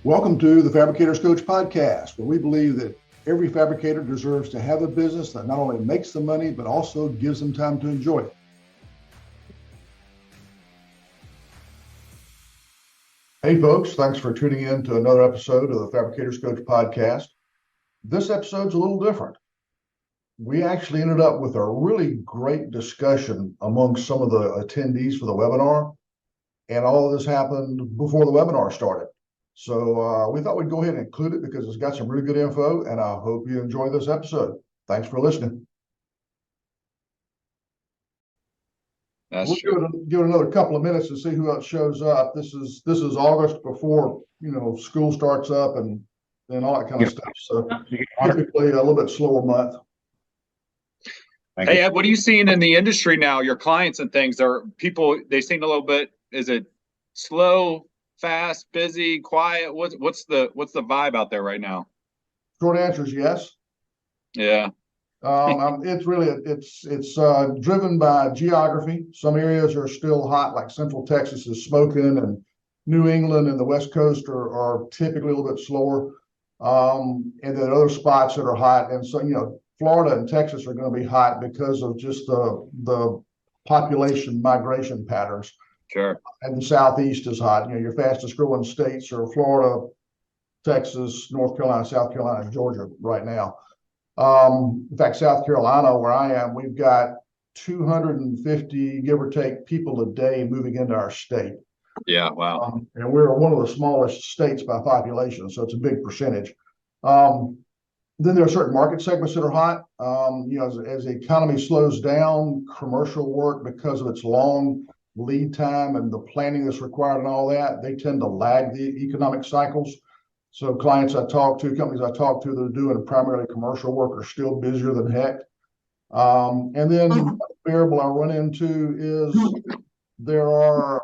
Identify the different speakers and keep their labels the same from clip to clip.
Speaker 1: Welcome to the Fabricators Coach podcast, where we believe that every fabricator deserves to have a business that not only makes them money, but also gives them time to enjoy it. Hey folks, thanks for tuning in to another episode of the Fabricators Coach podcast. This episode's a little different. We actually ended up with a really great discussion among some of the attendees for the webinar, and all of this happened before the webinar started. So we thought we'd go ahead and include it because it's got some really good info, and I hope you enjoy this episode. Thanks for listening. We'll give it another couple of minutes to see who else shows up. This is August before school starts up and all that kind of stuff. So typically a little bit slower month.
Speaker 2: Hey Ed, what are you seeing in the industry now? Your clients and things, they seem a little bit, is it slow, fast, busy, quiet? What's the vibe out there right now?
Speaker 1: Short answer is yes.
Speaker 2: Yeah.
Speaker 1: It's driven by geography. Some areas are still hot, like Central Texas is smoking, and New England and the West Coast are typically a little bit slower. And then other spots that are hot. And so, Florida and Texas are going to be hot because of just the population migration patterns.
Speaker 2: Sure.
Speaker 1: And the Southeast is hot. Your fastest growing states are Florida, Texas, North Carolina, South Carolina, and Georgia right now. In fact, South Carolina, where I am, we've got 250, give or take, people a day moving into our state.
Speaker 2: Yeah, wow.
Speaker 1: And we're one of the smallest states by population, so it's a big percentage. Then there are certain market segments that are hot. As the economy slows down, commercial work, because of its long lead time and the planning that's required and all that, they tend to lag the economic cycles. So clients I talk to, companies I talk to that are doing primarily commercial work are still busier than heck. And then the variable I run into is there are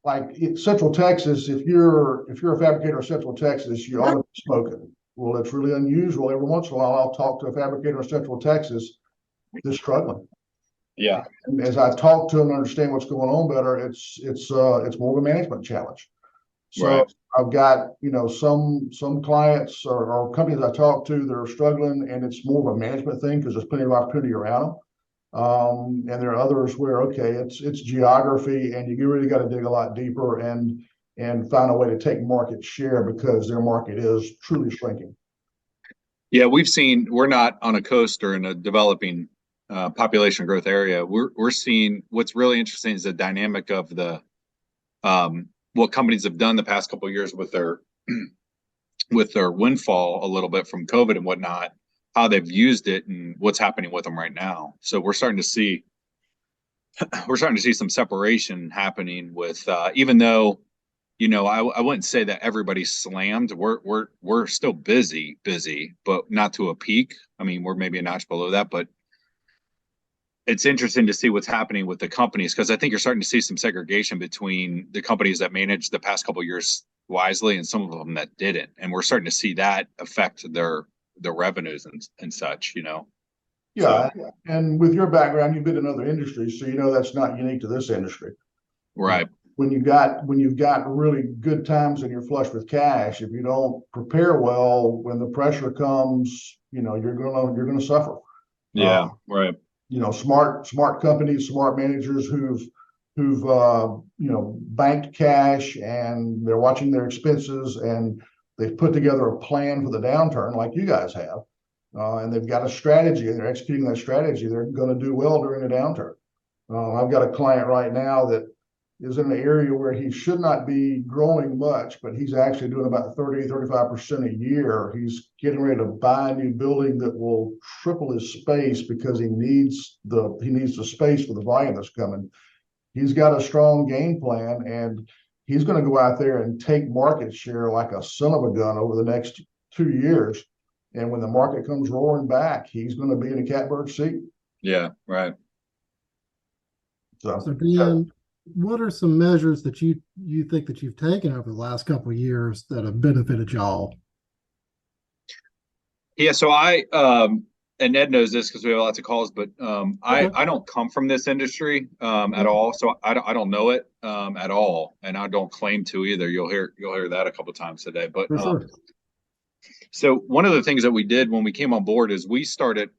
Speaker 1: like in Central Texas, if you're a fabricator in Central Texas, you ought to be smoking. Well, it's really unusual. Every once in a while, I'll talk to a fabricator in Central Texas that's struggling.
Speaker 2: Yeah.
Speaker 1: And as I talk to them and understand what's going on better, it's more of a management challenge. So
Speaker 2: right.
Speaker 1: I've got some clients or companies I talk to that are struggling, and it's more of a management thing because there's plenty of opportunity around them. And there are others where it's geography, and you really got to dig a lot deeper and find a way to take market share because their market is truly shrinking.
Speaker 2: Yeah, we're not on a coast or in a developing population growth area. We're seeing what's really interesting is the dynamic of the what companies have done the past couple of years with their windfall a little bit from COVID and whatnot, how they've used it and what's happening with them right now. So we're starting to see some separation happening with even though I wouldn't say that everybody's slammed. We're still busy, but not to a peak. I mean, we're maybe a notch below that, but it's interesting to see what's happening with the companies because I think you're starting to see some segregation between the companies that managed the past couple of years wisely and some of them that didn't, and we're starting to see that affect their revenues and such.
Speaker 1: Yeah, so, and with your background, you've been in other industries, so that's not unique to this industry.
Speaker 2: Right.
Speaker 1: When you've got really good times and you're flush with cash, if you don't prepare well, when the pressure comes, you're gonna suffer.
Speaker 2: Yeah, right.
Speaker 1: Smart companies, smart managers who've banked cash and they're watching their expenses and they've put together a plan for the downturn like you guys have, and they've got a strategy and they're executing that strategy. They're going to do well during the downturn. I've got a client right now that is in an area where he should not be growing much, but he's actually doing about 30-35% a year. He's getting ready to buy a new building that will triple his space because he needs the space for the volume that's coming. He's got a strong game plan, and he's going to go out there and take market share like a son of a gun over the next 2 years. And when the market comes roaring back, he's going to be in a catbird seat.
Speaker 2: Yeah, right.
Speaker 3: So Dan, what are some measures that you think that you've taken over the last couple of years that have benefited y'all?
Speaker 2: Yeah, so and Ned knows this because we have lots of calls, but I don't come from this industry at all, so I don't know it at all, and I don't claim to either. You'll hear that a couple times today. But
Speaker 3: For sure.
Speaker 2: so one of the things that we did when we came on board is we started.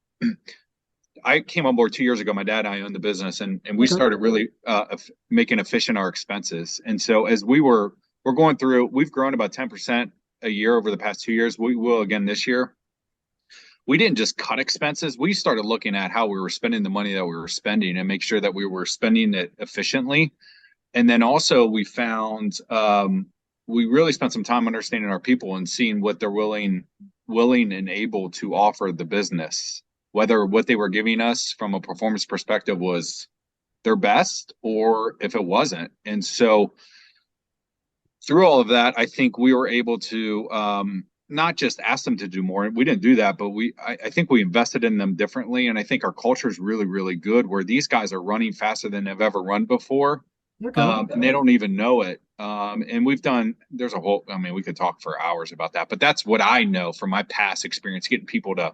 Speaker 2: I came on board 2 years ago. My dad and I owned the business, and we started really making efficient our expenses. And so as we're going through, we've grown about 10% a year over the past 2 years. We will again this year. We didn't just cut expenses. We started looking at how we were spending the money that we were spending and make sure that we were spending it efficiently. And then also we found we really spent some time understanding our people and seeing what they're willing and able to offer the business, whether what they were giving us from a performance perspective was their best or if it wasn't. And so through all of that, I think we were able to not just ask them to do more. We didn't do that, but I think we invested in them differently. And I think our culture is really, really good where these guys are running faster than they've ever run before. And they don't even know it. And there's a whole, I mean, we could talk for hours about that, but that's what I know from my past experience, getting people to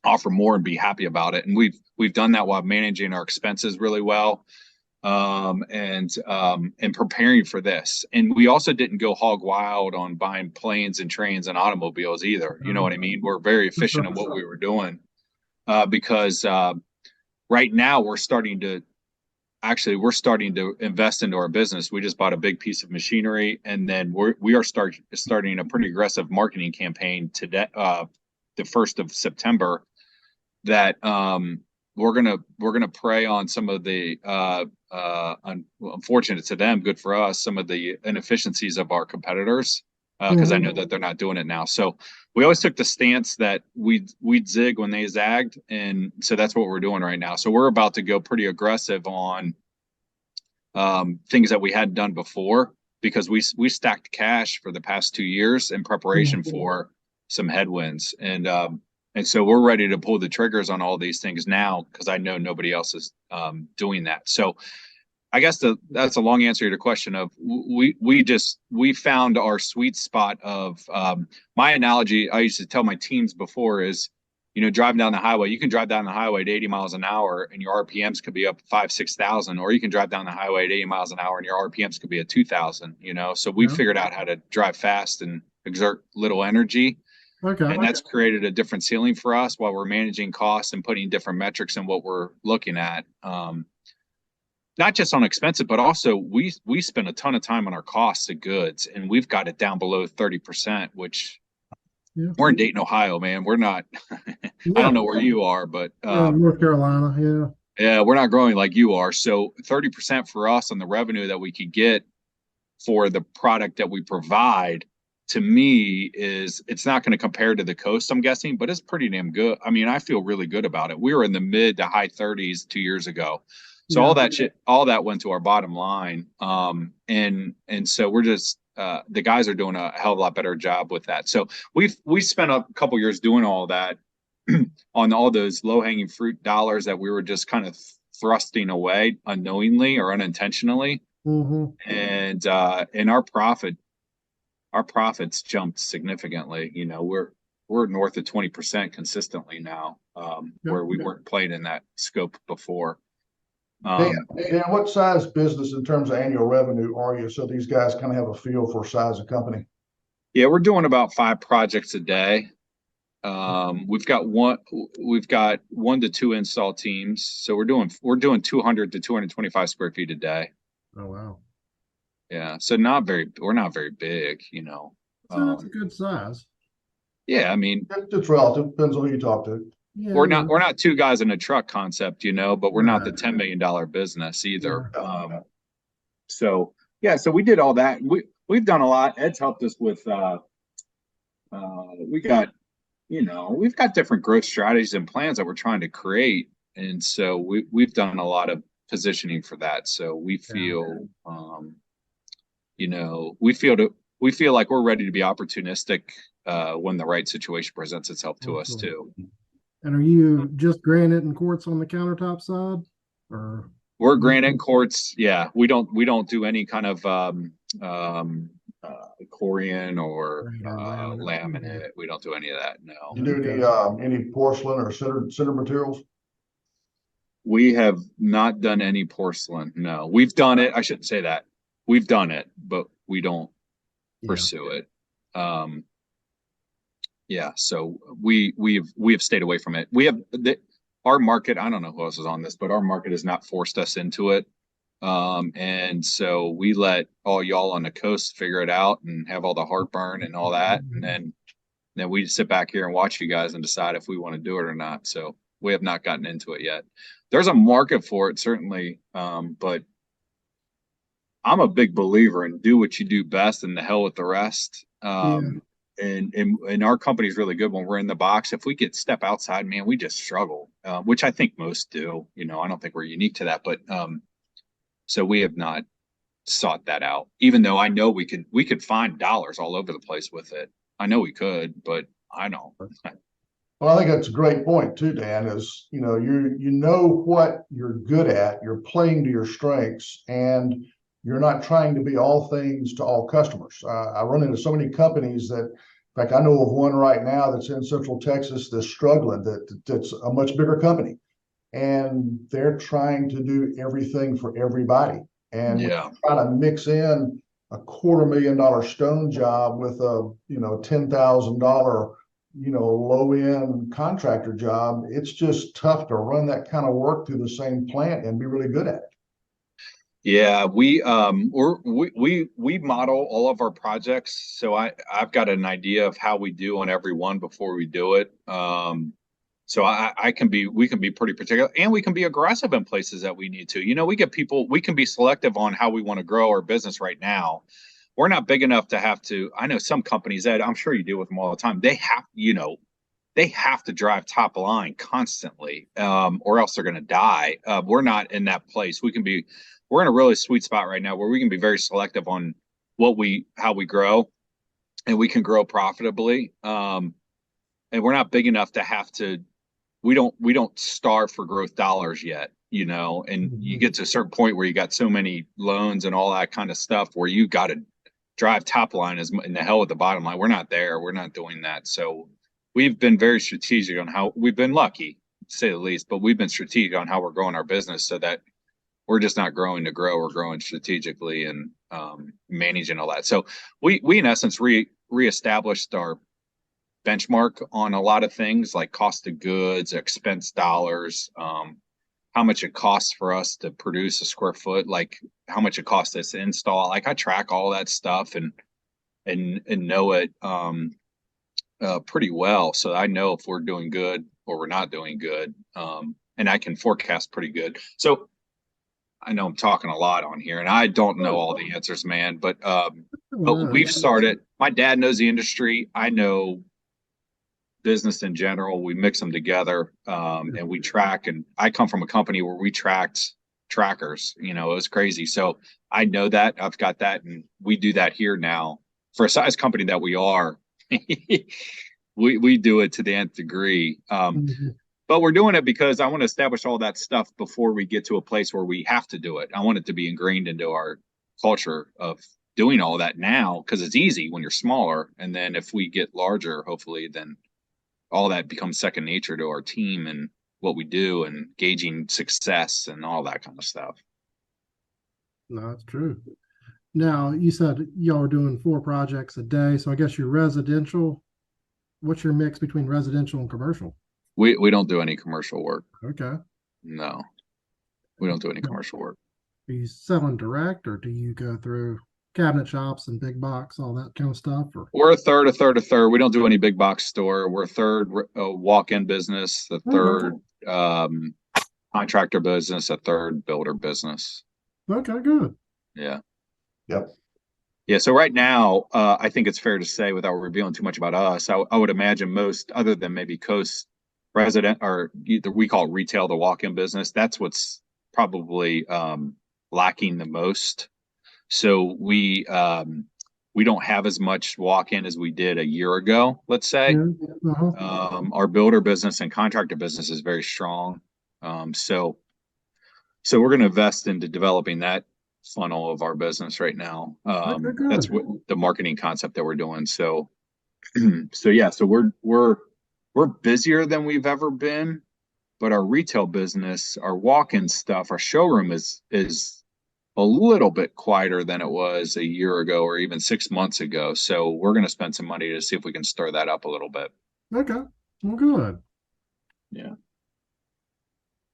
Speaker 2: offer more and be happy about it. And we've done that while managing our expenses really well. And preparing for this. And we also didn't go hog wild on buying planes and trains and automobiles either. You know what I mean? We're very efficient in what we were doing because right now we're starting to invest into our business. We just bought a big piece of machinery, and then we are starting a pretty aggressive marketing campaign today, the 1st of September, that we're gonna prey on some of the unfortunate to them, good for us, some of the inefficiencies of our competitors, because I know that they're not doing it now. So we always took the stance that we'd zig when they zagged, and so that's what we're doing right now. So we're about to go pretty aggressive on things that we hadn't done before, because we stacked cash for the past 2 years in preparation for some headwinds, and so we're ready to pull the triggers on all these things now because I know nobody else is doing that. So I guess that's a long answer to your question of we found our sweet spot of my analogy I used to tell my teams before is, driving down the highway, you can drive down the highway at 80 miles an hour and your RPMs could be up 6,000, or you can drive down the highway at 80 miles an hour and your RPMs could be at 2,000, so we figured out how to drive fast and exert little energy. And that's created a different ceiling for us while we're managing costs and putting different metrics in what we're looking at. Not just on expenses, but also we spend a ton of time on our costs of goods, and we've got it down below 30%, which we're in Dayton, Ohio, man. We're not, I don't know where you are, but
Speaker 3: North Carolina.
Speaker 2: Yeah, we're not growing like you are. So 30% for us on the revenue that we could get for the product that we provide, to me, it's not going to compare to the coast, I'm guessing, but it's pretty damn good. I mean, I feel really good about it. We were in the mid to high 30s 2 years ago. So all that went to our bottom line. And so we're just, the guys are doing a hell of a lot better job with that. So we spent a couple years doing all that on all those low hanging fruit dollars that we were just kind of thrusting away unknowingly or unintentionally. And our profits jumped significantly. We're north of 20% consistently now, where we weren't playing in that scope before.
Speaker 1: Dan, what size business in terms of annual revenue are you? So these guys kind of have a feel for size of company.
Speaker 2: Yeah, we're doing about 5 projects a day. We've got 1 to 2 install teams. So we're doing 200 to 225 square feet a day.
Speaker 3: Oh, wow.
Speaker 2: Yeah. So we're not very big,
Speaker 3: So that's a good size.
Speaker 2: Yeah. I mean,
Speaker 1: it's relative. Depends on who you talk to.
Speaker 3: Yeah,
Speaker 2: we're not 2 guys in a truck concept, but we're not the $10 million business either. So we did all that. We've done a lot. Ed's helped us with, we've got different growth strategies and plans that we're trying to create. And so we've done a lot of positioning for that. So we feel, we feel like we're ready to be opportunistic when the right situation presents itself to us too.
Speaker 3: And are you just granite and quartz on the countertop side, or? We're
Speaker 2: granite and quartz. Yeah, we don't do any kind of corian or
Speaker 3: Right, or laminate.
Speaker 2: laminate. We don't do any of that. No.
Speaker 1: You do any porcelain or cinder materials?
Speaker 2: We have not done any porcelain. No, we've done it. I shouldn't say that. We've done it, but we don't pursue it. Yeah, so we have stayed away from it. We have our market. I don't know who else is on this, but our market has not forced us into it. And so we let all y'all on the coast figure it out and have all the heartburn and all that, and then we sit back here and watch you guys and decide if we want to do it or not. So we have not gotten into it yet. There's a market for it, certainly, but I'm a big believer in do what you do best and the hell with the rest. And our company's really good when we're in the box. If we could step outside, man, we just struggle, which I think most do. You know, I don't think we're unique to that, but so we have not sought that out. Even though I know we could find dollars all over the place with it. I know we could, but I don't.
Speaker 1: Well, I think that's a great point too, Dan, is, you know what you're good at, you're playing to your strengths, and you're not trying to be all things to all customers. I run into so many companies that, in fact, I know of one right now that's in Central Texas that's struggling, that's a much bigger company, and they're trying to do everything for everybody. And try to mix in a $250,000 stone job with a, $10,000, low-end contractor job. It's just tough to run that kind of work through the same plant and be really good at it.
Speaker 2: Yeah, we model all of our projects, so I've got an idea of how we do on every one before we do it. So we can be pretty particular, and we can be aggressive in places that we need to. We can be selective on how we want to grow our business right now. We're not big enough to have to. I know some companies that I'm sure you deal with them all the time. They have to drive top line constantly, or else they're going to die. We're not in that place. We're in a really sweet spot right now where we can be very selective on how we grow, and we can grow profitably. And we're not big enough to have to. We don't starve for growth dollars yet, and you get to a certain point where you got so many loans and all that kind of stuff where you got to drive top line in the hell with the bottom line. We're not there. We're not doing that. So we've been very strategic on how we've been lucky, to say the least, but we've been strategic on how we're growing our business so that we're just not growing to grow. We're growing strategically and managing all that. So we in essence reestablished our benchmark on a lot of things like cost of goods, expense dollars, how much it costs for us to produce a square foot, like how much it costs us to install. Like I track all that stuff and know it pretty well. So I know if we're doing good or we're not doing good. And I can forecast pretty good. So I know I'm talking a lot on here and I don't know all the answers, man, but we've started. My dad knows the industry. I know business in general. We mix them together and we track. And I come from a company where we tracked trackers. It was crazy. So I know that. I've got that, and we do that here now. For a size company that we are, we do it to the nth degree. But we're doing it because I want to establish all that stuff before we get to a place where we have to do it. I want it to be ingrained into our culture of doing all that now, because it's easy when you're smaller. And then if we get larger, hopefully, then all that becomes second nature to our team and what we do and gauging success and all that kind of stuff.
Speaker 3: No, that's true. Now, you said y'all are doing 4 projects a day. So I guess your residential, what's your mix between residential and commercial?
Speaker 2: We don't do any commercial work.
Speaker 3: Okay.
Speaker 2: No, we don't do any commercial work.
Speaker 3: Are you selling direct, or do you go through cabinet shops and big box, all that kind of stuff? Or?
Speaker 2: We're a third. We don't do any big box store. We're a third walk-in business, a third contractor business, a third builder business.
Speaker 3: Okay, good.
Speaker 2: Yeah.
Speaker 1: Yep.
Speaker 2: Yeah. So right now, I think it's fair to say, without revealing too much about us, I would imagine most, other than maybe Coast resident, or we call it retail, the walk-in business, that's what's probably lacking the most. So we don't have as much walk-in as we did a year ago, let's say. Our builder business and contractor business is very strong. So we're going to invest into developing that funnel of our business right now.
Speaker 3: Okay,
Speaker 2: That's
Speaker 3: good.
Speaker 2: what the marketing concept that we're doing. So, so we're busier than we've ever been, but our retail business, our walk-in stuff, our showroom is a little bit quieter than it was a year ago or even 6 months ago. So we're going to spend some money to see if we can stir that up a little bit.
Speaker 3: Okay, well, good.
Speaker 2: Yeah.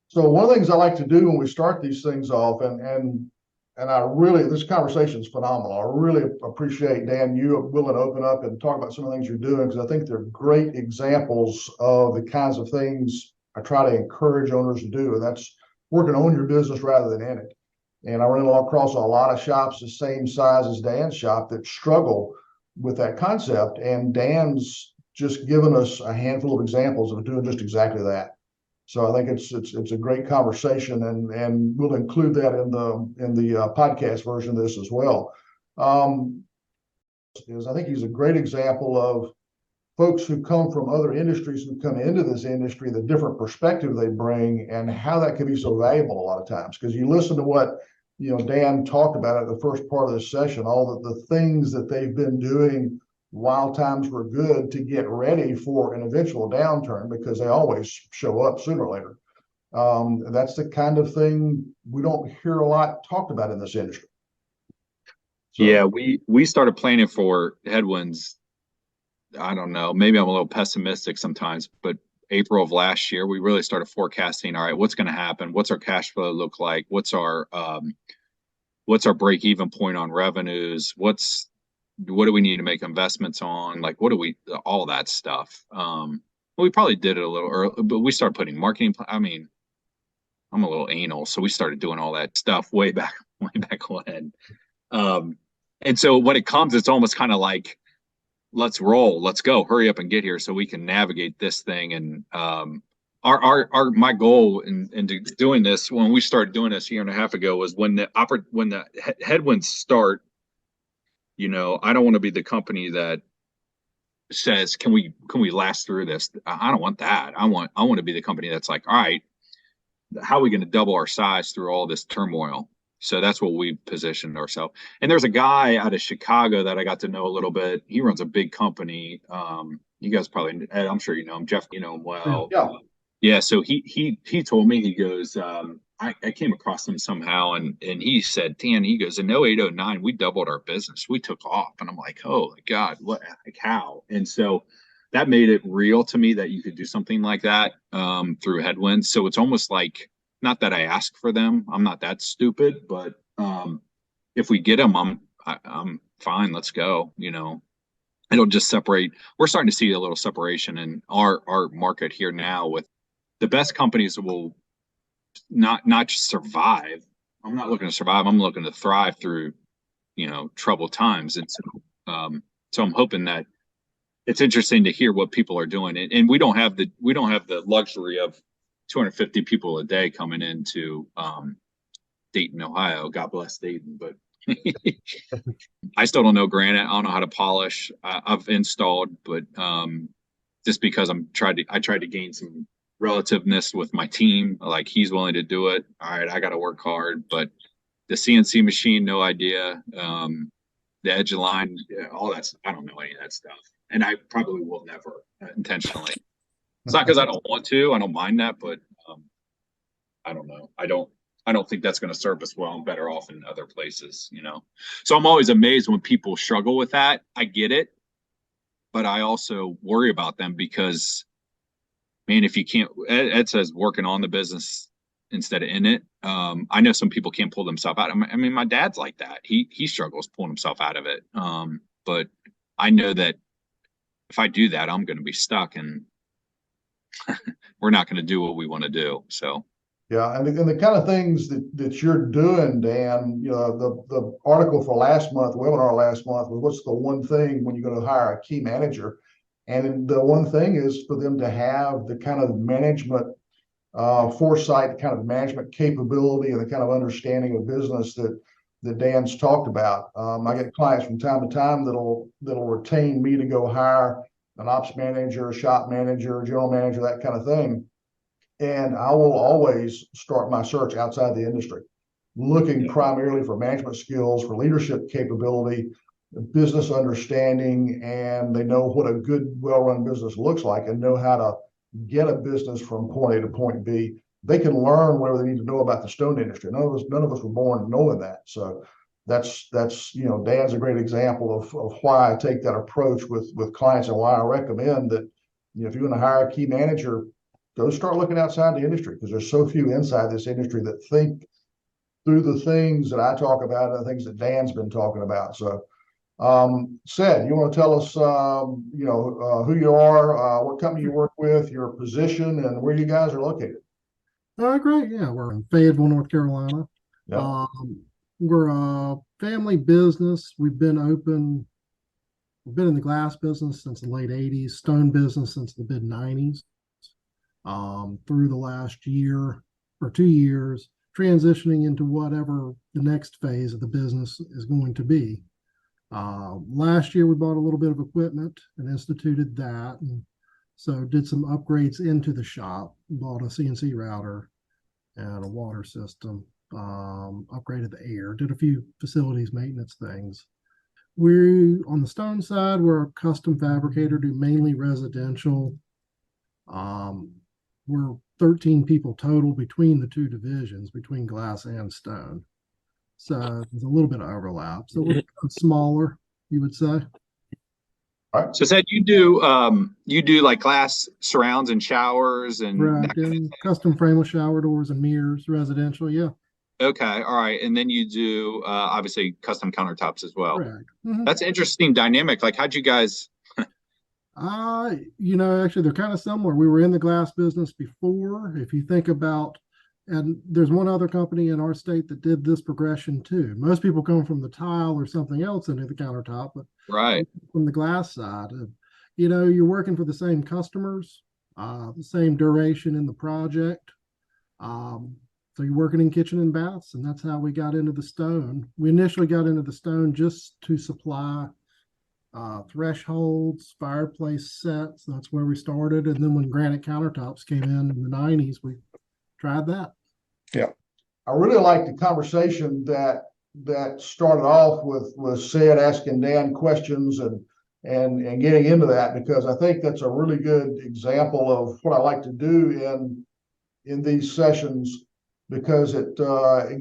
Speaker 1: So one of the things I like to do when we start these things off, and I really, this conversation is phenomenal. I really appreciate, Dan, you willing to open up and talk about some of the things you're doing, because I think they're great examples of the kinds of things I try to encourage owners to do, and that's working on your business rather than in it. And I run across a lot of shops the same size as Dan's shop that struggle with that concept, and Dan's just given us a handful of examples of doing just exactly that. So I think it's a great conversation, and we'll include that in the podcast version of this as well. I think he's a great example of folks who come from other industries who come into this industry, the different perspective they bring, and how that can be so valuable a lot of times. Because you listen to what Dan talked about at the first part of the session, all the things that they've been doing while times were good to get ready for an eventual downturn, because they always show up sooner or later. That's the kind of thing we don't hear a lot talked about in this industry. So,
Speaker 2: yeah, we started planning for headwinds. I don't know, maybe I'm a little pessimistic sometimes, but April of last year, we really started forecasting, all right, what's going to happen? What's our cash flow look like? What's our break even point on revenues? What do we need to make investments on? Like, all that stuff. We probably did it a little early, but we started putting marketing. I mean, I'm a little anal, so we started doing all that stuff way back when. And so when it comes, it's almost kind of like, let's roll, let's go, hurry up and get here so we can navigate this thing. And my goal in doing this, when we started doing this a year and a half ago, was when the headwinds start, I don't want to be the company that says, can we last through this? I don't want that. I want to be the company that's like, all right, how are we going to double our size through all this turmoil? So that's what we positioned ourselves. And there's a guy out of Chicago that I got to know a little bit. He runs a big company. You guys probably, Ed, I'm sure you know him. Jeff, you know him well.
Speaker 1: yeah.
Speaker 2: Yeah. So he told me, he goes, I came across him somehow, and he said, Dan, he goes, in 08, 09, we doubled our business. We took off. And I'm like, oh my God, what, like how? And so that made it real to me that you could do something like that through headwinds. So it's almost like, not that I ask for them, I'm not that stupid, but if we get them, I'm fine. Let's go. It'll just separate. We're starting to see a little separation in our market here now, with the best companies will not just survive. I'm not looking to survive. I'm looking to thrive through, troubled times. And so I'm hoping that it's interesting to hear what people are doing. And we don't have the luxury of 250 people a day coming into Dayton, Ohio. God bless Dayton, but I still don't know granite. I don't know how to polish. I've installed, but just because I tried to gain some relativeness with my team, like he's willing to do it. All right, I got to work hard, but the CNC machine, no idea. The edge of line, all that, I don't know any of that stuff, and I probably will never intentionally. It's not because I don't want to. I don't mind that, but I don't know. I don't think that's going to serve us well. I'm better off in other places, So I'm always amazed when people struggle with that. I get it, but I also worry about them because, man, if you can't, Ed says working on the business instead of in it. I know some people can't pull themselves out. I mean, my dad's like that. He struggles pulling himself out of it. But I know that if I do that, I'm going to be stuck, and we're not going to do what we want to do. So.
Speaker 1: Yeah, and the kind of things that you're doing, Dan, the article for last month, webinar last month, was what's the one thing when you're going to hire a key manager? And the one thing is for them to have the kind of management foresight, the kind of management capability, and the kind of understanding of business that Dan's talked about. I get clients from time to time that'll retain me to go hire an ops manager, a shop manager, general manager, that kind of thing. And I will always start my search outside the industry. looking primarily for management skills, for leadership capability, business understanding, and they know what a good, well-run business looks like and know how to get a business from point A to point B. They can learn whatever they need to know about the stone industry. None of us were born knowing that. So that's Dan's a great example of why I take that approach with clients and why I recommend that if you're going to hire a key manager, go start looking outside the industry, because there's so few inside this industry that think through the things that I talk about and the things that Dan's been talking about. So Sid, you want to tell us who you are, what company you work with, your position, and where you guys are located?
Speaker 3: Great. Yeah, we're in Fayetteville, North Carolina.
Speaker 1: Yeah.
Speaker 3: We're a family business. We've been in the glass business since the late 80s, stone business since the mid 90s. Through the last year or 2 years, transitioning into whatever the next phase of the business is going to be. Last year, we bought a little bit of equipment and instituted that. And so did some upgrades into the shop, bought a CNC router and a water system, upgraded the air, did a few facilities maintenance things. On the stone side, we're a custom fabricator, do mainly residential. We're 13 people total between the two divisions, between glass and stone. So there's a little bit of overlap. So we're smaller, you would say.
Speaker 2: All right. So said you do like glass surrounds and showers and
Speaker 3: right, and custom frameless shower doors and mirrors, residential, yeah.
Speaker 2: Okay, all right. And then you do obviously custom countertops as well.
Speaker 3: Correct. Mm-hmm.
Speaker 2: That's an interesting dynamic. Like, how'd you guys
Speaker 3: actually they're kind of similar. We were in the glass business before. If you think about, and there's one other company in our state that did this progression too. Most people come from the tile or something else into the countertop, but
Speaker 2: right
Speaker 3: from the glass side, you're working for the same customers, the same duration in the project. So you're working in kitchen and baths, and that's how we got into the stone. We initially got into the stone just to supply thresholds, fireplace sets. That's where we started. And then when granite countertops came in the 90s, we tried that.
Speaker 1: Yeah. I really like the conversation that started off with Sid asking Dan questions and getting into that, because I think that's a really good example of what I like to do in these sessions, because it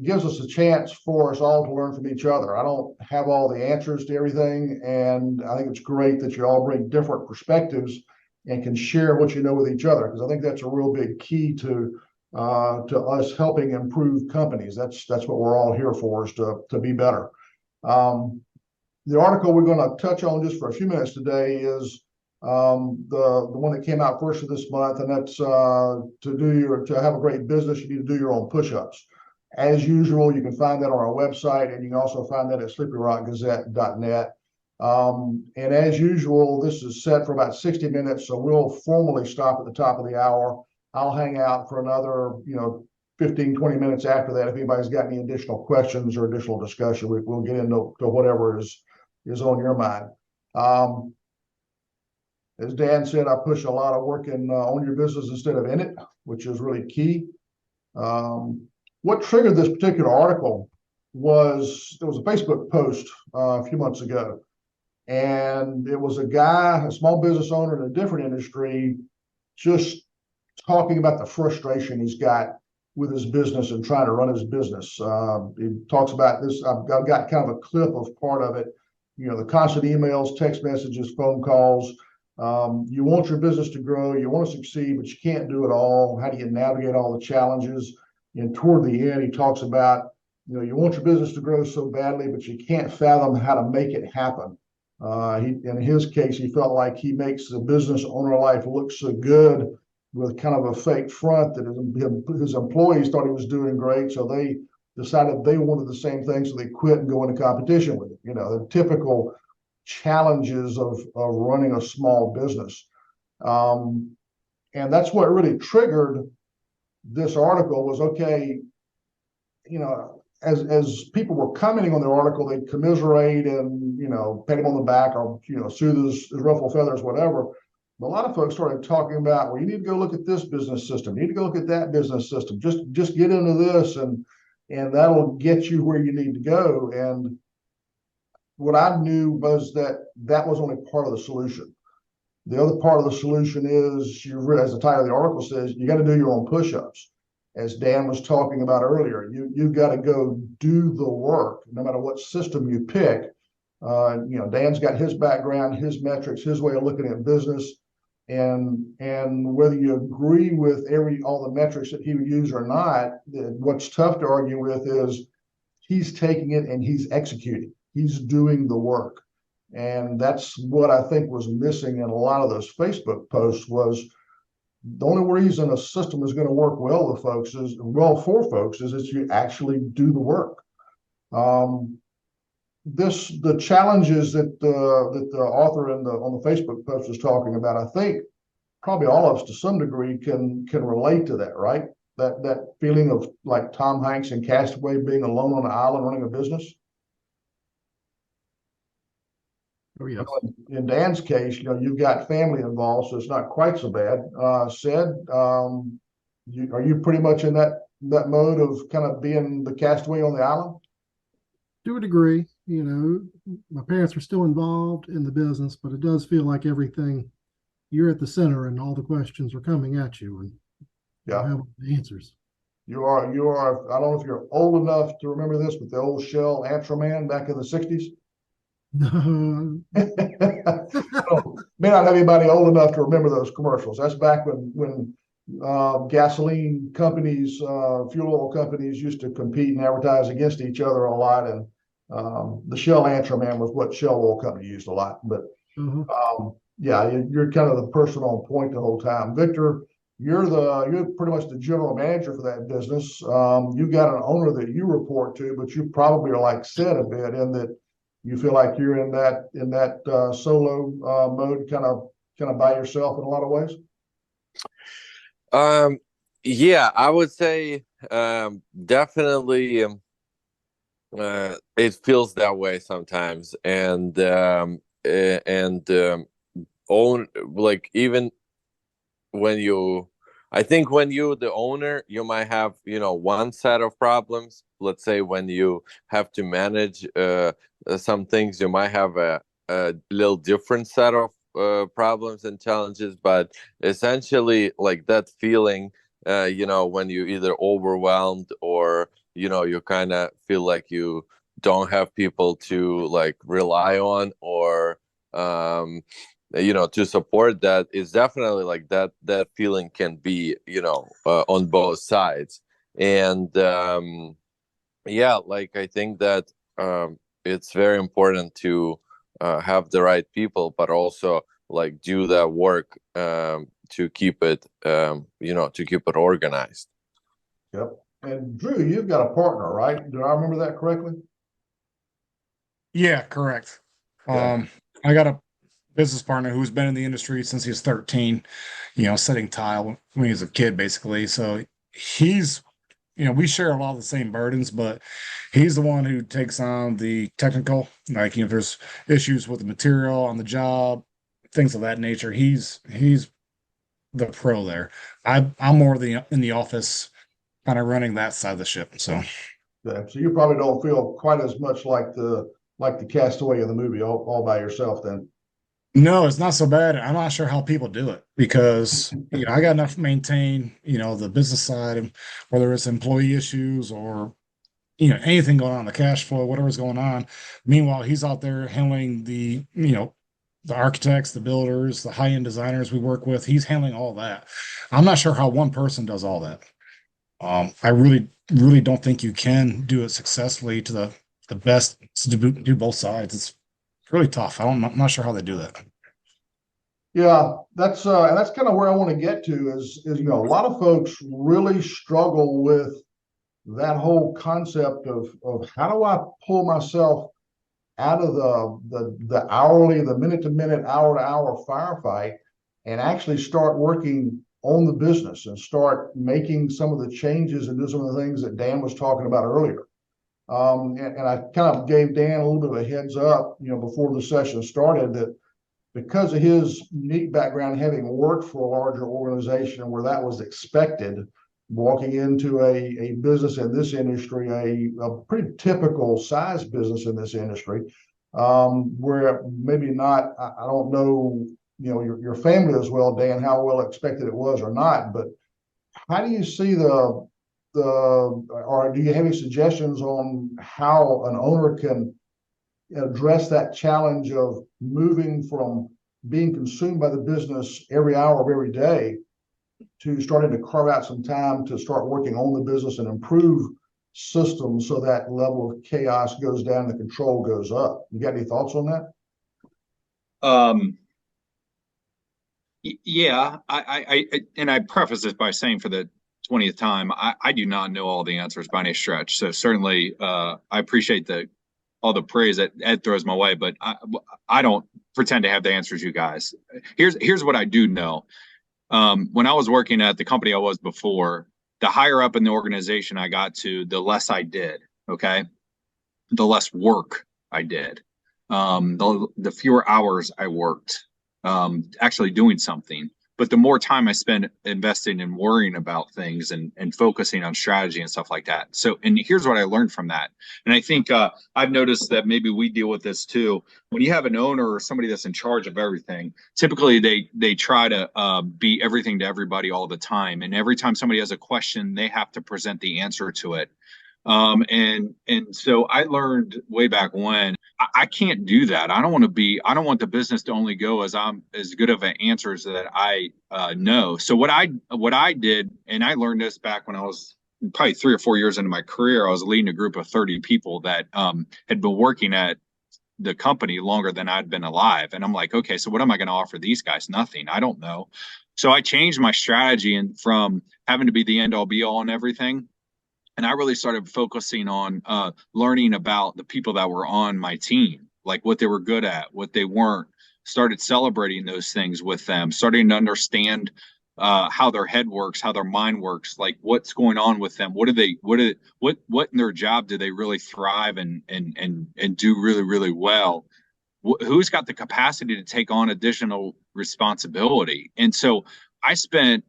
Speaker 1: gives us a chance for us all to learn from each other. I don't have all the answers to everything, and I think it's great that you all bring different perspectives and can share what you know with each other, because I think that's a real big key to us helping improve companies. That's what we're all here for, is to be better. The article we're going to touch on just for a few minutes today is the one that came out first of this month, and that's to have a great business, you need to do your own push-ups. As usual, you can find that on our website, and you can also find that at slipperyrockgazette.net. And as usual, this is set for about 60 minutes, so we'll formally stop at the top of the hour. I'll hang out for another 15, 20 minutes after that. If anybody's got any additional questions or additional discussion, we'll get into whatever is on your mind. As Dan said, I push a lot of work on your business instead of in it, which is really key. What triggered this particular article was there was a Facebook post a few months ago, and it was a small business owner in a different industry, just talking about the frustration he's got with his business and trying to run his business. He talks about this. I've got kind of a clip of part of it. The constant emails, text messages, phone calls. You want your business to grow, you want to succeed, but you can't do it all. How do you navigate all the challenges? And toward the end, he talks about, you want your business to grow so badly, but you can't fathom how to make it happen. In his case, he felt like he makes the business owner life look so good with kind of a fake front that his employees thought he was doing great. So they decided they wanted the same thing. So they quit and go into competition with it. The typical challenges of running a small business. And that's what really triggered this article was, okay, as people were commenting on the article, they'd commiserate and, pat him on the back or, soothe his ruffle feathers, whatever. But a lot of folks started talking about, well, you need to go look at this business system. You need to go look at that business system. Just get into this. And and that'll get you where you need to go. And what I knew was that that was only part of the solution. The other part of the solution is, as the title of the article says, you got to do your own push-ups. As Dan was talking about earlier, you've got to go do the work, no matter what system you pick. Dan's got his background, his metrics, his way of looking at business, and whether you agree with all the metrics that he would use or not, what's tough to argue with is he's taking it and he's executing. He's doing the work. And that's what I think was missing in a lot of those Facebook posts. Was the only reason a system is going to work well for folks is that you actually do the work. The challenges that the author on the Facebook post was talking about, I think probably all of us to some degree can relate to that, right? That feeling of like Tom Hanks in Castaway, being alone on an island running a business.
Speaker 3: Oh, yes.
Speaker 1: In Dan's case, you've got family involved, so it's not quite so bad. Are you pretty much in that mode of kind of being the castaway on the island?
Speaker 3: To a degree, my parents are still involved in the business, but it does feel like everything, you're at the center and all the questions are coming at you, and you have the answers.
Speaker 1: You are. I don't know if you're old enough to remember this, but the old Shell Antroman back in the 60s.
Speaker 3: No.
Speaker 1: May not have anybody old enough to remember those commercials. That's back when gasoline companies, fuel oil companies used to compete and advertise against each other a lot. And the Shell Antroman was what Shell Oil Company used a lot. But you're kind of the person on point the whole time. Victor, you're pretty much the general manager for that business. You've got an owner that you report to, but you probably are like Sid a bit in that you feel like you're in that solo mode, kind of by yourself in a lot of ways.
Speaker 4: Yeah, I would say definitely it feels that way sometimes, and own, like, even when I think when you're the owner, you might have one set of problems. Let's say when you have to manage some things, you might have a little different set of problems and challenges, but essentially, like, that feeling, when you're either overwhelmed or you kind of feel like you don't have people to like rely on, or to support, that is definitely like that feeling can be on both sides. And like, I think that it's very important to have the right people, but also like do that work to keep it organized.
Speaker 1: Yep. And Drew, you've got a partner, right? Do I remember that correctly?
Speaker 5: Yeah, correct.
Speaker 1: Yeah.
Speaker 5: I got a business partner who's been in the industry since he was 13, setting tile when he was a kid, basically. So he's, we share a lot of the same burdens, but he's the one who takes on the technical, like, if there's issues with the material on the job, things of that nature. He's the pro there. I'm more in the office, kind of running that side of the ship. So
Speaker 1: you probably don't feel quite as much like the castaway in the movie all by yourself then.
Speaker 5: No, it's not so bad. I'm not sure how people do it, because I got enough to maintain the business side, and whether it's employee issues or anything going on, the cash flow, whatever's going on. Meanwhile, he's out there handling the architects, the builders, the high-end designers we work with. He's handling all that. I'm not sure how one person does all that. I really, really don't think you can do it successfully to the best to do both sides. It's really tough. I'm not sure how they do that.
Speaker 1: Yeah, that's kind of where I want to get to is a lot of folks really struggle with that whole concept of how do I pull myself out of the hourly, the minute to minute, hour to hour firefight, and actually start working on the business and start making some of the changes and do some of the things that Dan was talking about earlier. And I kind of gave Dan a little bit of a heads up, before the session started, that because of his unique background, having worked for a larger organization where that was expected, walking into a business in this industry, a pretty typical size business in this industry, where maybe not, I don't know, your family as well, Dan, how well expected it was or not, but how do you see or do you have any suggestions on how an owner can address that challenge of moving from being consumed by the business every hour of every day to starting to carve out some time to start working on the business and improve systems so that level of chaos goes down and the control goes up? You got any thoughts on that?
Speaker 2: Yeah, and I preface this by saying for the 20th time, I do not know all the answers by any stretch. So certainly, I appreciate all the praise that Ed throws my way, but I don't pretend to have the answers, you guys. Here's what I do know. When I was working at the company I was before, the higher up in the organization I got to, the less I did. Okay, the less work I did. The fewer hours I worked, actually doing something. But the more time I spend investing and worrying about things and focusing on strategy and stuff like that. So, and here's what I learned from that. And I think I've noticed that maybe we deal with this too. When you have an owner or somebody that's in charge of everything, typically they try to be everything to everybody all the time. And every time somebody has a question, they have to present the answer to it. And so I learned way back when I can't do that. I don't want the business to only go as I'm as good of an answers that I know. So what I did, and I learned this back when I was probably 3 or 4 years into my career, I was leading a group of 30 people that had been working at the company longer than I'd been alive. And I'm like, okay, so what am I going to offer these guys? Nothing. I don't know. So I changed my strategy and from having to be the end all be all and everything. And I really started focusing on learning about the people that were on my team, like what they were good at, what they weren't. Started celebrating those things with them, starting to understand how their head works, how their mind works, like what's going on with them. What in their job do they really thrive and do really, really well? Who's got the capacity to take on additional responsibility? And so I spent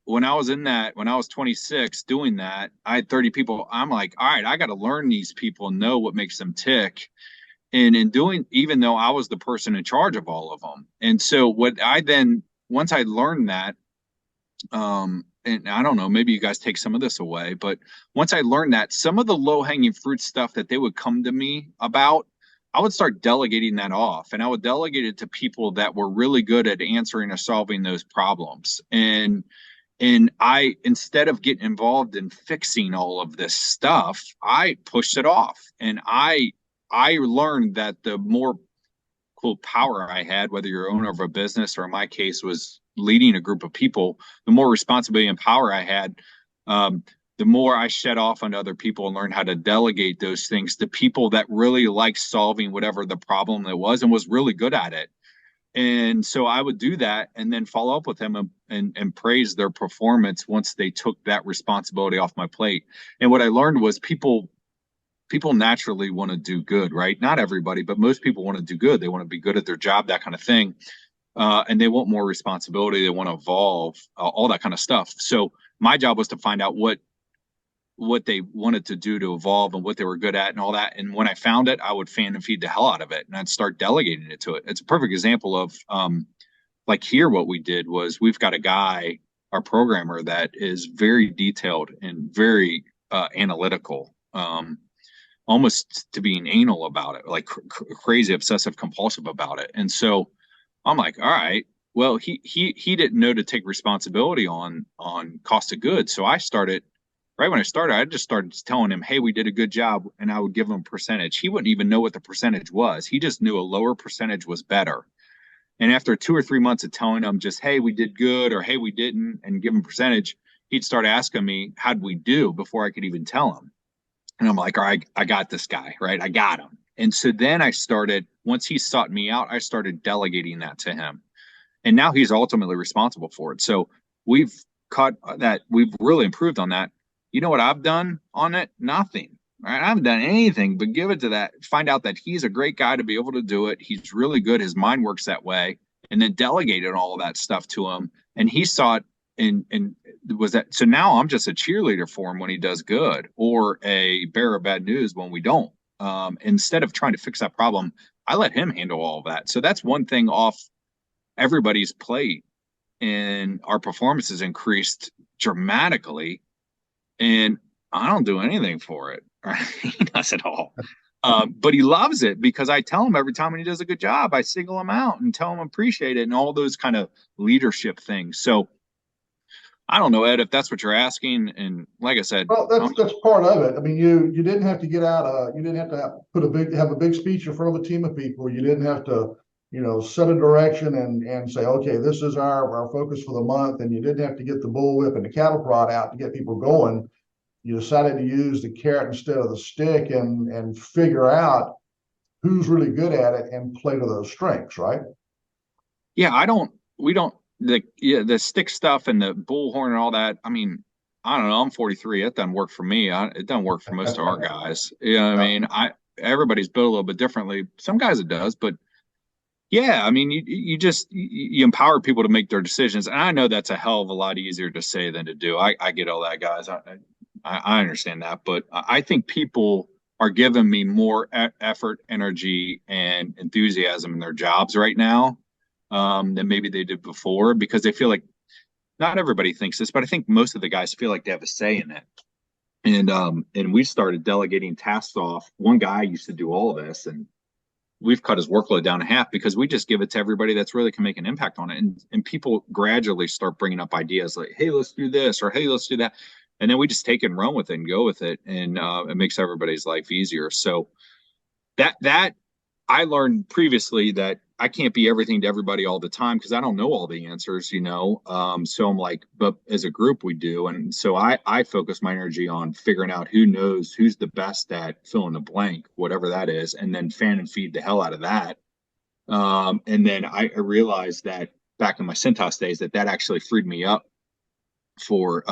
Speaker 2: when I was 26 doing that, I had 30 people. I'm like, all right, I got to learn these people and know what makes them tick. And in doing, even though I was the person in charge of all of them. And so once I learned that, and I don't know, maybe you guys take some of this away, but once I learned that, some of the low hanging fruit stuff that they would come to me about, I would start delegating that off, and I would delegate it to people that were really good at answering or solving those problems. And I, instead of getting involved in fixing all of this stuff, I pushed it off. And I learned that the more quote power I had, whether you're owner of a business or in my case was leading a group of people, the more responsibility and power I had, the more I shed off onto other people and learned how to delegate those things to people that really liked solving whatever the problem that was and was really good at it. And so I would do that and then follow up with them and praise their performance once they took that responsibility off my plate. And what I learned was people naturally want to do good, right? Not everybody, but most people want to do good. They want to be good at their job, that kind of thing. And they want more responsibility. They want to evolve, all that kind of stuff. So my job was to find out what they wanted to do to evolve and what they were good at and all that. And when I found it, I would fan and feed the hell out of it and I'd start delegating it to it. It's a perfect example of like here, what we did was we've got a guy, our programmer, that is very detailed and very analytical, almost to being anal about it, like crazy, obsessive, compulsive about it. And so I'm like, all right, well, he didn't know to take responsibility on cost of goods. So right when I started, I just started telling him, hey, we did a good job. And I would give him a percentage. He wouldn't even know what the percentage was. He just knew a lower percentage was better. And after 2 or 3 months of telling him just, hey, we did good, or hey, we didn't, and give him percentage, he'd start asking me, how'd we do, before I could even tell him. And I'm like, all right, I got this guy, right? I got him. And so then once he sought me out, I started delegating that to him. And now he's ultimately responsible for it. So we've really improved on that. You know what I've done on it? Nothing. Right? I haven't done anything but give it to that, find out that he's a great guy to be able to do it. He's really good. His mind works that way. And then delegated all of that stuff to him. And he saw it and was that, so now I'm just a cheerleader for him when he does good, or a bearer of bad news when we don't. Instead of trying to fix that problem, I let him handle all of that. So that's one thing off everybody's plate, and our performance has increased dramatically, and I don't do anything for it. Right? He does it all. But he loves it because I tell him every time when he does a good job, I single him out and tell him appreciate it and all those kind of leadership things. So I don't know, Ed, if that's what you're asking. And like I said,
Speaker 1: Well, that's part of it. I mean, you didn't have to get out you didn't have to have a big speech in front of a team of people. You didn't have to, set a direction and say, okay, this is our focus for the month. And you didn't have to get the bullwhip and the cattle prod out to get people going. You decided to use the carrot instead of the stick and figure out who's really good at it and play to those strengths, right?
Speaker 2: Yeah, we don't, the stick stuff and the bullhorn and all that. I mean, I don't know. I'm 43. It doesn't work for me. It doesn't work for most of our guys. I mean, everybody's built a little bit differently. Some guys it does, but yeah, I mean, you empower people to make their decisions. And I know that's a hell of a lot easier to say than to do. I get all that, guys. I understand that, but I think people are giving me more effort, energy, and enthusiasm in their jobs right now than maybe they did before, because they feel like, not everybody thinks this, but I think most of the guys feel like they have a say in it. And we started delegating tasks off. One guy used to do all of this, and we've cut his workload down in half because we just give it to everybody that's really can make an impact on it. And people gradually start bringing up ideas like, hey, let's do this, or hey, let's do that. And then we just take it and run with it and go with it. And it makes everybody's life easier. So that I learned previously that I can't be everything to everybody all the time because I don't know all the answers, So I'm like, but as a group we do. And so I focus my energy on figuring out who's the best at fill in the blank, whatever that is, and then fan and feed the hell out of that. And then I realized that back in my Cintas days that actually freed me up for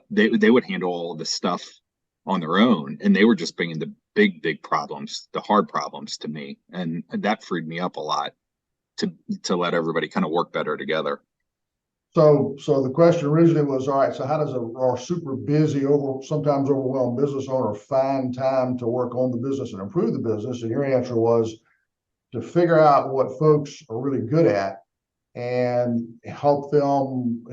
Speaker 2: they would handle all of this stuff on their own, and they were just bringing the big problems, the hard problems to me, and that freed me up a lot to let everybody kind of work better together.
Speaker 1: So the question originally was, all right, so how does our super busy, sometimes overwhelmed business owner find time to work on the business and improve the business? And your answer was to figure out what folks are really good at and help them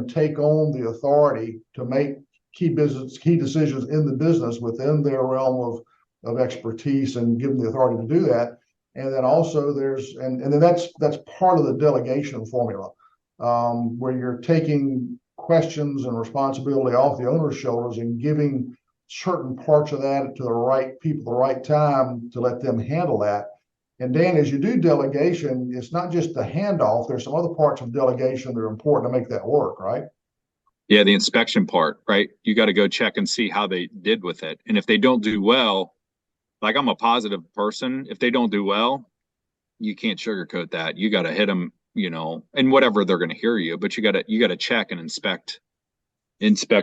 Speaker 1: take on the authority to make key decisions in the business within their realm of expertise, and give them the authority to do that. And then also and then that's part of the delegation formula, where you're taking questions and responsibility off the owner's shoulders and giving certain parts of that to the right people, the right time to let them handle that. And Dan, as you do delegation, it's not just the handoff. There's some other parts of delegation that are important to make that work, right?
Speaker 2: Yeah, the inspection part, right? You got to go check and see how they did with it. And if they don't do well, like I'm a positive person, if they don't do well, you can't sugarcoat that. You got to hit them, and whatever they're going to hear you, but you got to check and inspect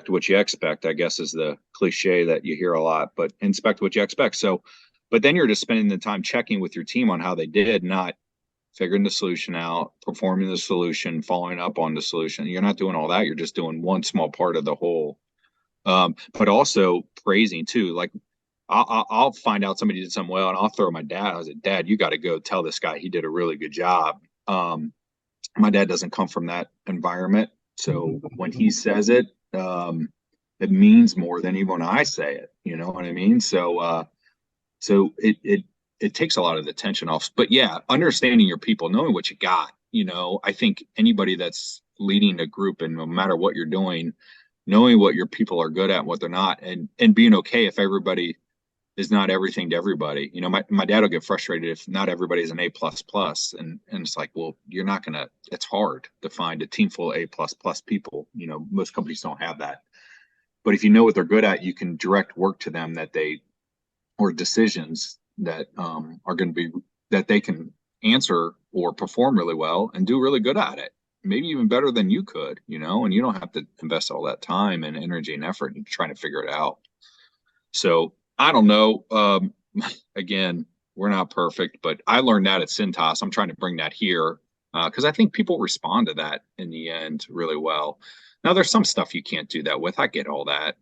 Speaker 2: what you expect, I guess is the cliche that you hear a lot, but inspect what you expect. So, but then you're just spending the time checking with your team on how they did, not figuring the solution out, performing the solution, following up on the solution. You're not doing all that. You're just doing one small part of the whole. But also praising too. Like I'll find out somebody did something well, and I'll throw my dad. I was like, Dad, you got to go tell this guy he did a really good job. My dad doesn't come from that environment, so when he says it, it means more than even when I say it. You know what I mean? So it takes a lot of the tension off. But yeah, understanding your people, knowing what you got. I think anybody that's leading a group, and no matter what you're doing, knowing what your people are good at, what they're not, and being okay if everybody is not everything to everybody. My dad will get frustrated if not everybody's an A++, and it's like, well, you're not gonna. It's hard to find a team full of A++ people. Most companies don't have that. But if you know what they're good at, you can direct work to them or decisions that are going to be that they can answer or perform really well and do really good at it, maybe even better than you could, and you don't have to invest all that time and energy and effort in trying to figure it out. So I don't know. Again, we're not perfect, but I learned that at Cintas. I'm trying to bring that here. Because I think people respond to that in the end really well. Now, there's some stuff you can't do that with. I get all that.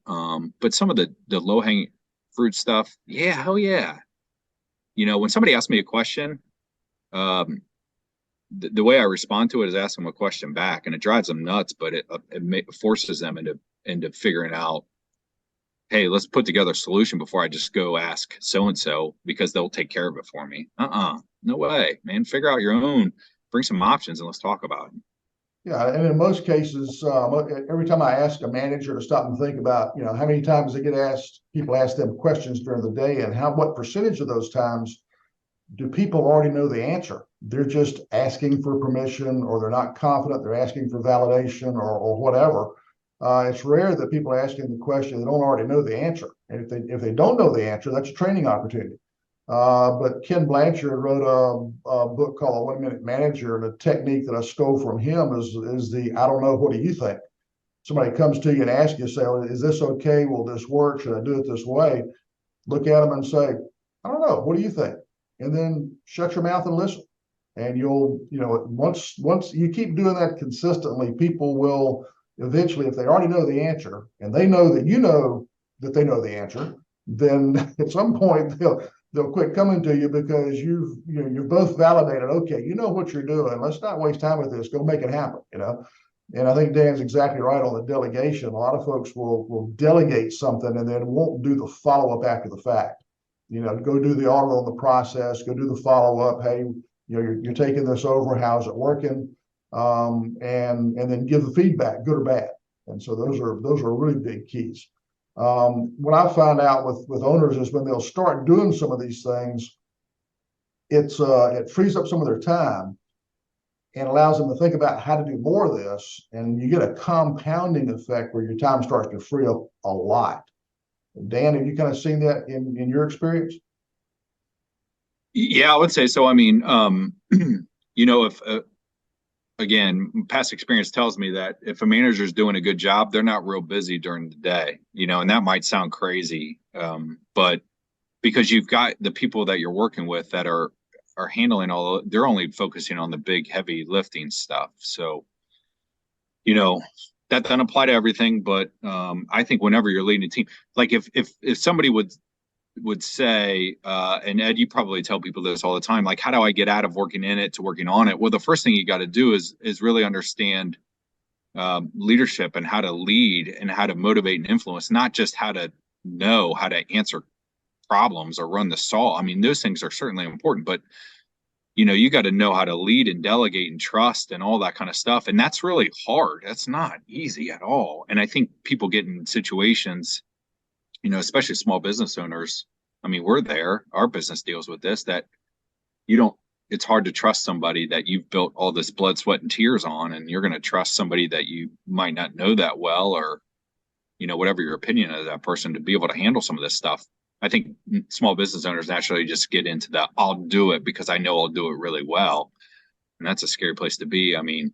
Speaker 2: But some of the low hanging fruit stuff, yeah, hell yeah. When somebody asks me a question, um, the way I respond to it is ask them a question back, and it drives them nuts, but it forces them into figuring out, hey, let's put together a solution before I just go ask so and so because they'll take care of it for me. No way, man. Figure out your own. Bring some options and let's talk about it.
Speaker 1: Yeah, and in most cases, every time I ask a manager to stop and think about, how many times they get asked, people ask them questions during the day, and what percentage of those times do people already know the answer? They're just asking for permission, or they're not confident, they're asking for validation or whatever. It's rare that people are asking the question they don't already know the answer. And if they don't know the answer, that's a training opportunity. But Ken Blanchard wrote a book called A 1 Minute Manager, and a technique that I stole from him is the I don't know, what do you think? Somebody comes to you and asks you, say, is this okay? Will this work? Should I do it this way? Look at them and say, I don't know, what do you think? And then shut your mouth and listen. And you'll, once you keep doing that consistently, people will eventually, if they already know the answer and they know that that they know the answer, then at some point they'll quit coming to you because you've both validated, okay, you know what you're doing. Let's not waste time with this. Go make it happen, And I think Dan's exactly right on the delegation. A lot of folks will delegate something and then won't do the follow-up after the fact. Go do the audit on the process, go do the follow-up. Hey, you're taking this over. How's it working? And then give the feedback, good or bad. And so those are really big keys. What I found out with owners is when they'll start doing some of these things, it frees up some of their time and allows them to think about how to do more of this. And you get a compounding effect where your time starts to free up a lot. Dan, have you kind of seen that in your experience?
Speaker 2: Yeah, I would say so. I mean, if again, past experience tells me that if a manager's doing a good job, they're not real busy during the day, and that might sound crazy, but because you've got the people that you're working with that are handling they're only focusing on the big heavy lifting stuff. So, that doesn't apply to everything, but I think whenever you're leading a team, like if somebody would say, and Ed, you probably tell people this all the time, like, how do I get out of working in it to working on it? Well, the first thing you got to do is really understand leadership and how to lead and how to motivate and influence, not just how to know how to answer problems or run the saw. I mean, those things are certainly important, but you got to know how to lead and delegate and trust and all that kind of stuff. And that's really hard. That's not easy at all. And I think people get in situations, especially small business owners. I mean, we're there, our business deals with this, that it's hard to trust somebody that you've built all this blood, sweat, and tears on, and you're going to trust somebody that you might not know that well, or, whatever your opinion of that person, to be able to handle some of this stuff. I think small business owners naturally just get into the, I'll do it because I know I'll do it really well. And that's a scary place to be. I mean,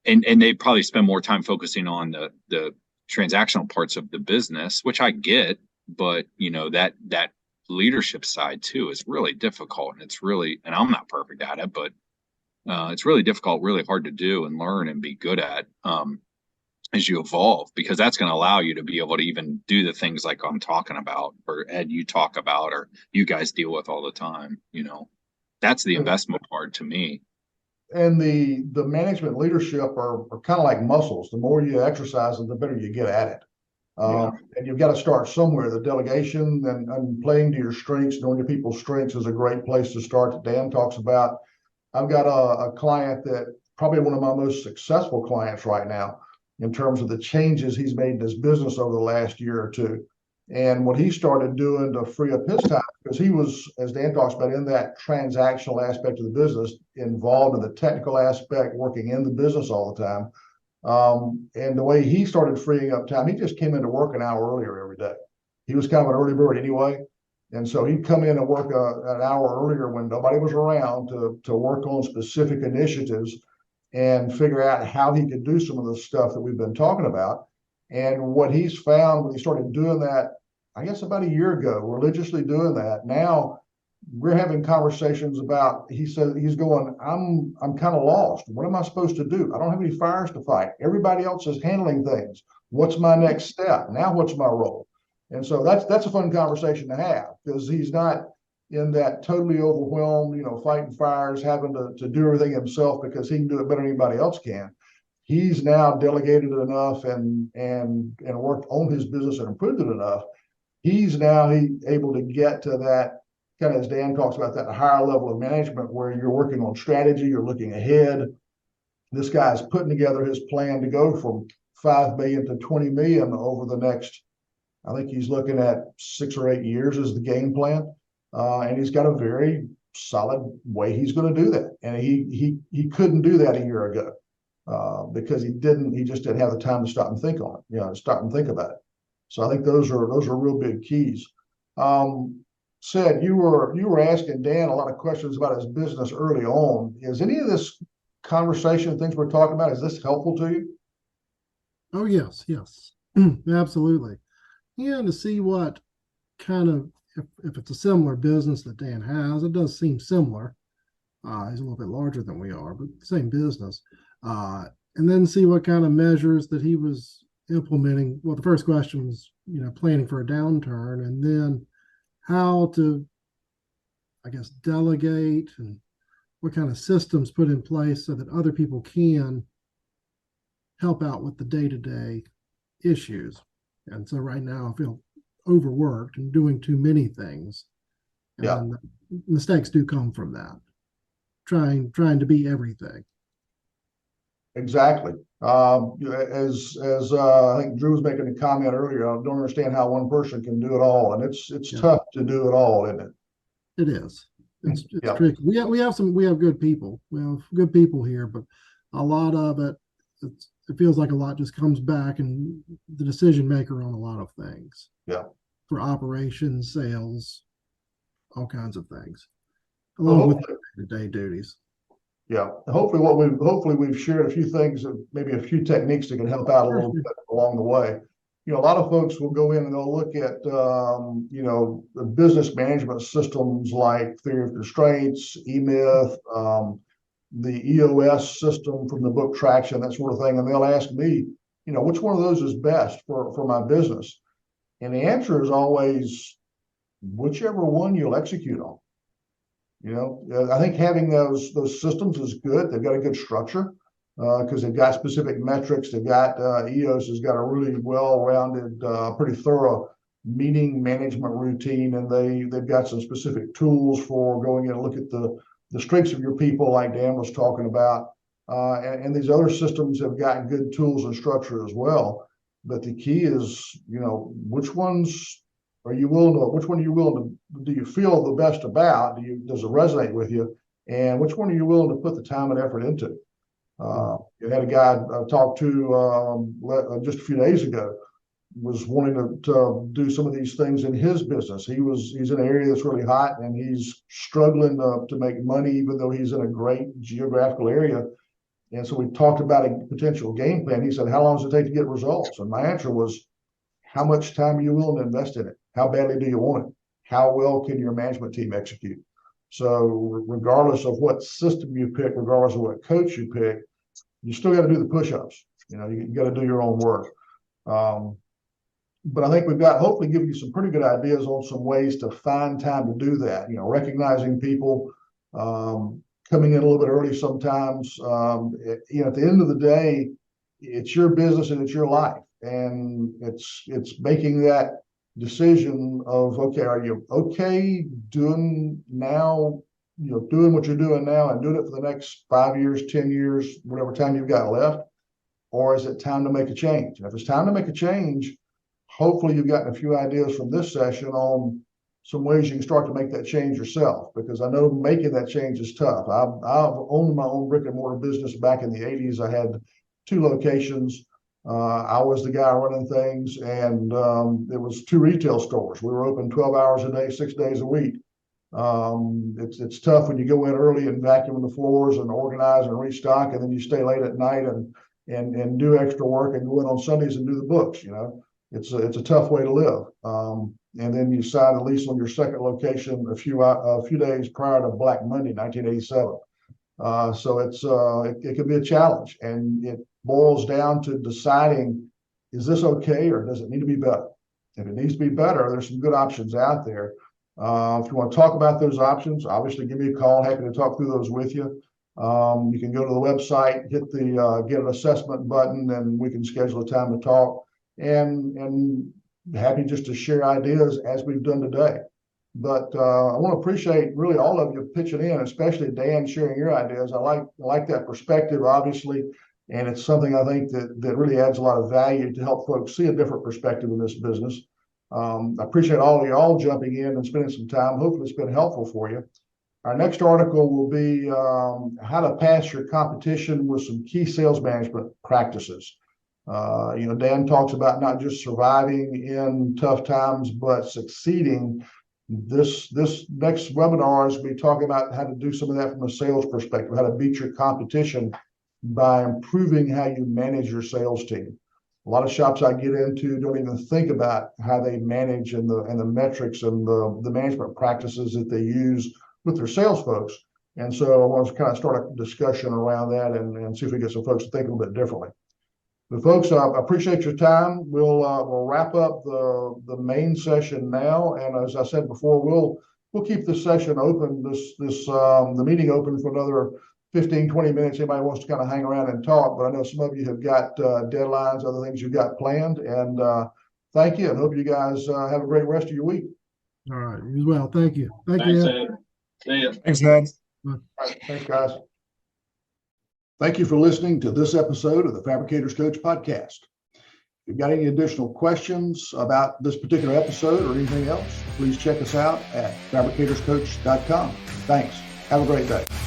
Speaker 2: and they probably spend more time focusing on the transactional parts of the business, which I get, but that leadership side too is really difficult. And I'm not perfect at it, but it's really difficult, really hard to do and learn and be good at as you evolve, because that's going to allow you to be able to even do the things like I'm talking about, or Ed, you talk about, or you guys deal with all the time. That's the investment part to me.
Speaker 1: And the management leadership are kind of like muscles. The more you exercise them, the better you get at it. And you've got to start somewhere. The delegation and playing to your strengths, knowing your people's strengths is a great place to start, that Dan talks about. I've got a client that probably one of my most successful clients right now in terms of the changes he's made in his business over the last year or two. And what he started doing to free up his time, because he was, as Dan talks about, in that transactional aspect of the business, involved in the technical aspect, working in the business all the time. And the way he started freeing up time, he just came into work an hour earlier every day. He was kind of an early bird anyway. And so he'd come in and work an hour earlier when nobody was around to work on specific initiatives and figure out how he could do some of the stuff that we've been talking about. And what he's found when he started doing that, I guess about a year ago, religiously doing that, now we're having conversations about, he said, he's going, I'm kind of lost. What am I supposed to do? I don't have any fires to fight. Everybody else is handling things. What's my next step? Now what's my role? And so that's a fun conversation to have, because he's not in that totally overwhelmed, fighting fires, having to do everything himself because he can do it better than anybody else can. He's now delegated enough and worked on his business and improved it enough. He's now able to get to that, kind of as Dan talks about, that higher level of management where you're working on strategy, you're looking ahead. This guy's putting together his plan to go from 5 million to 20 million over the next, I think he's looking at 6 or 8 years as the game plan. And he's got a very solid way he's going to do that. And he couldn't do that a year ago because he just didn't have the time to stop and think on it, stop and think about it. So I think those are real big keys. Sid, you were asking Dan a lot of questions about his business early on. Is any of this conversation, things we're talking about, is this helpful to you?
Speaker 3: Oh, yes, absolutely. And to see what kind of, if it's a similar business that Dan has, it does seem similar. He's a little bit larger than we are, but same business. And then see what kind of measures that he was implementing. Well, the first question was, planning for a downturn, and then how to, I guess, delegate and what kind of systems put in place so that other people can help out with the day-to-day issues. And so right now I feel overworked and doing too many things. And mistakes do come from that. Trying to be everything.
Speaker 1: Exactly. As I think Drew was making a comment earlier, I don't understand how one person can do it all, and it's tough to do it all, isn't it?
Speaker 3: It is. It's tricky. We have good people. We have good people here, but a lot of it feels like a lot just comes back and the decision maker on a lot of things.
Speaker 1: Yeah.
Speaker 3: For operations, sales, all kinds of things, along with day-to-day duties.
Speaker 1: Yeah. Hopefully we've shared a few things, maybe a few techniques that can help out a little bit along the way. A lot of folks will go in and they'll look at, the business management systems like Theory of Constraints, eMyth, the EOS system from the book Traction, that sort of thing. And they'll ask me, which one of those is best for my business? And the answer is always whichever one you'll execute on. I think having those systems is good. They've got a good structure because they've got specific metrics. They've got EOS has got a really well-rounded, pretty thorough meeting management routine, and they've got some specific tools for going in and look at the strengths of your people, like Dan was talking about. And these other systems have got good tools and structure as well. But the key is, which ones are you willing to? Which one are you willing to? Do you feel the best about? Does it resonate with you? And which one are you willing to put the time and effort into? You had a guy I talked to just a few days ago, was wanting to do some of these things in his business. He's in an area that's really hot, and he's struggling to make money, even though he's in a great geographical area. And so we talked about a potential game plan. He said, "How long does it take to get results?" And my answer was, "How much time are you willing to invest in it? How badly do you want it? How well can your management team execute?" So regardless of what system you pick, regardless of what coach you pick, you still got to do the push-ups. You got to do your own work. But I think we've got hopefully given you some pretty good ideas on some ways to find time to do that. Recognizing people, coming in a little bit early sometimes. At the end of the day, it's your business and it's your life, and it's making that decision of, okay, are you okay doing now, doing what you're doing now and doing it for the next 5 years, 10 years, whatever time you've got left, or is it time to make a change? And if it's time to make a change, hopefully you've gotten a few ideas from this session on some ways you can start to make that change yourself, because I know making that change is tough. I've owned my own brick and mortar business back in the 80s. I had 2 locations. I was the guy running things, and it was 2 retail stores. We were open 12 hours a day, 6 days a week. It's tough when you go in early and vacuum the floors and organize and restock, and then you stay late at night and do extra work and go in on Sundays and do the books. it's a tough way to live. And then you sign a lease on your second location a few days prior to Black Monday, 1987. So it can be a challenge, and it boils down to deciding, is this okay or does it need to be better? If it needs to be better, there's some good options out there. If you want to talk about those options, obviously give me a call. Happy to talk through those with you. You can go to the website, hit the get an assessment button, and we can schedule a time to talk. And happy just to share ideas as we've done today. But I want to appreciate really all of you pitching in, especially Dan sharing your ideas. I like that perspective, obviously, and it's something I think that really adds a lot of value to help folks see a different perspective in this business. I appreciate all of you all jumping in and spending some time. Hopefully it's been helpful for you. Our next article will be how to pass your competition with some key sales management practices. Dan talks about not just surviving in tough times, but succeeding. This next webinar is going to be talking about how to do some of that from a sales perspective, how to beat your competition by improving how you manage your sales team. A lot of shops I get into don't even think about how they manage and the metrics and the management practices that they use with their sales folks. And so I want to kind of start a discussion around that and see if we get some folks to think a little bit differently. But folks, I appreciate your time. We'll wrap up the main session now, and as I said before, we'll keep this session open, the meeting open for another 15-20 minutes. Anybody wants to kind of hang around and talk, but I know some of you have got deadlines, other things you've got planned, and thank you, and hope you guys have a great rest of your week.
Speaker 3: All right, you as well. Thank you.
Speaker 2: Thanks, Ed. See ya.
Speaker 5: Thanks, Ed.
Speaker 1: All right, thanks, guys. Thank you for listening to this episode of the Fabricators Coach podcast. If you've got any additional questions about this particular episode or anything else, please check us out at fabricatorscoach.com. Thanks. Have a great day.